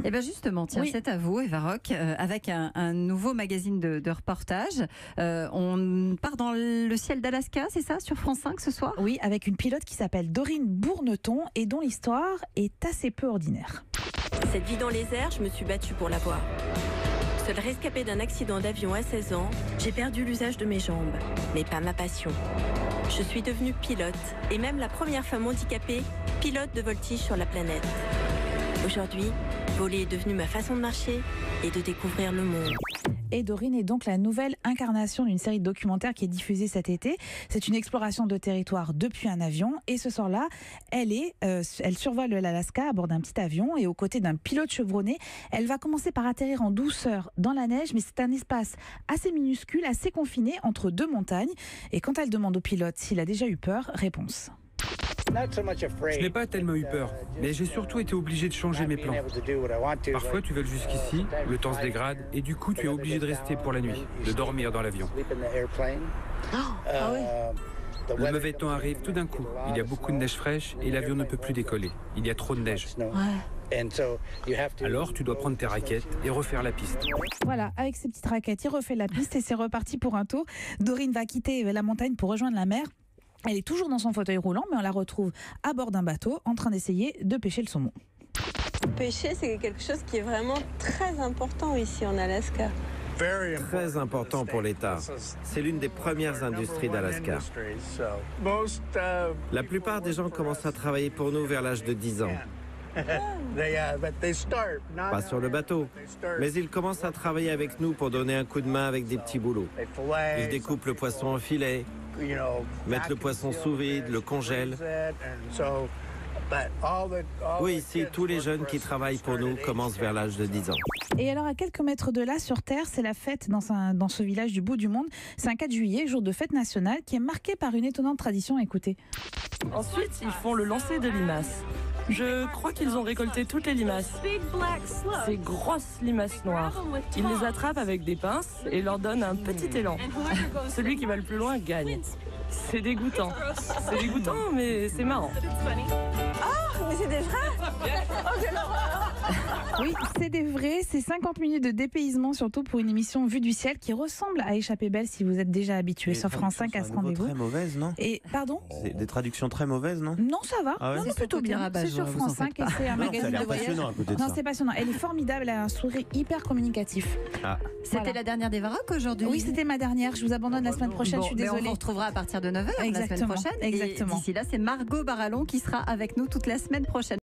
Et bien justement, tiens, Oui. c'est à vous, Eva Rock, avec un nouveau magazine de reportage. On part dans le ciel d'Alaska, c'est ça, sur France 5 ce soir? Oui, avec une pilote qui s'appelle Dorine Bourneton et dont l'histoire est assez peu ordinaire. Cette vie dans les airs, je me suis battue pour l'avoir. Seule rescapée d'un accident d'avion à 16 ans, j'ai perdu l'usage de mes jambes, mais pas ma passion. Je suis devenue pilote, et même la première femme handicapée, pilote de voltige sur la planète. Aujourd'hui, voler est devenu ma façon de marcher et de découvrir le monde. Et Dorine est donc la nouvelle incarnation d'une série de documentaires qui est diffusée cet été. C'est une exploration de territoire depuis un avion. Et ce soir-là, elle survole l'Alaska à bord d'un petit avion et aux côtés d'un pilote chevronné. Elle va commencer par atterrir en douceur dans la neige, mais c'est un espace assez minuscule, assez confiné entre deux montagnes. Et quand elle demande au pilote s'il a déjà eu peur, réponse. Je n'ai pas tellement eu peur, mais j'ai surtout été obligé de changer mes plans. Parfois, tu voles jusqu'ici, le temps se dégrade, et du coup, tu es obligé de rester pour la nuit, de dormir dans l'avion. Le mauvais temps arrive tout d'un coup. Il y a beaucoup de neige fraîche et l'avion ne peut plus décoller. Il y a trop de neige. Alors, tu dois prendre tes raquettes et refaire la piste. Voilà, avec ses petites raquettes, il refait la piste et c'est reparti pour un tour. Dorine va quitter la montagne pour rejoindre la mer. Elle est toujours dans son fauteuil roulant, mais on la retrouve à bord d'un bateau en train d'essayer de pêcher le saumon. Pêcher, c'est quelque chose qui est vraiment très important ici en Alaska. Très important pour l'État. C'est l'une des premières industries d'Alaska. La plupart des gens commencent à travailler pour nous vers l'âge de 10 ans. Pas sur le bateau, mais ils commencent à travailler avec nous pour donner un coup de main avec des petits boulots. Ils découpent le poisson en filets, mettent le poisson sous vide, le congèlent. Oui, ici, tous les jeunes qui travaillent pour nous commencent vers l'âge de 10 ans. Et alors, à quelques mètres de là, sur Terre, c'est la fête dans ce village du bout du monde. C'est un 4 juillet, jour de fête nationale, qui est marqué par une étonnante tradition. Écoutez. Ensuite, ils font le lancer de limaces. Je crois qu'ils ont récolté toutes les limaces. Ces grosses limaces noires. Ils les attrapent avec des pinces et leur donnent un petit élan. Celui qui va le plus loin gagne. C'est dégoûtant. C'est dégoûtant, mais c'est marrant. Mais c'est des vrais? Oui, c'est des vrais. C'est 50 minutes de dépaysement, surtout pour une émission Vue du ciel qui ressemble à Échappée belle si vous êtes déjà habitué sur France 5 à ce rendez-vous. Très mauvaise, non? Et pardon? C'est des traductions très mauvaises, non? Non, ça va. Ah ouais? Non, c'est plutôt bien. rabat-joie, C'est sur vous France en faites 5 et c'est un Non, ça a magazine l'air de voyage. passionnant à côté de Non, ça. c'est passionnant. Elle est formidable. Elle a un sourire hyper communicatif. Ah. C'était Voilà. la dernière d'Eva Rock aujourd'hui? Oui, c'était ma dernière. Je vous abandonne la semaine prochaine. Bon, je suis mais on désolée. vous retrouvera à partir de 9h la semaine Exactement, prochaine. exactement. Et d'ici là, c'est Margot Barallon qui sera avec nous toute la semaine prochaine.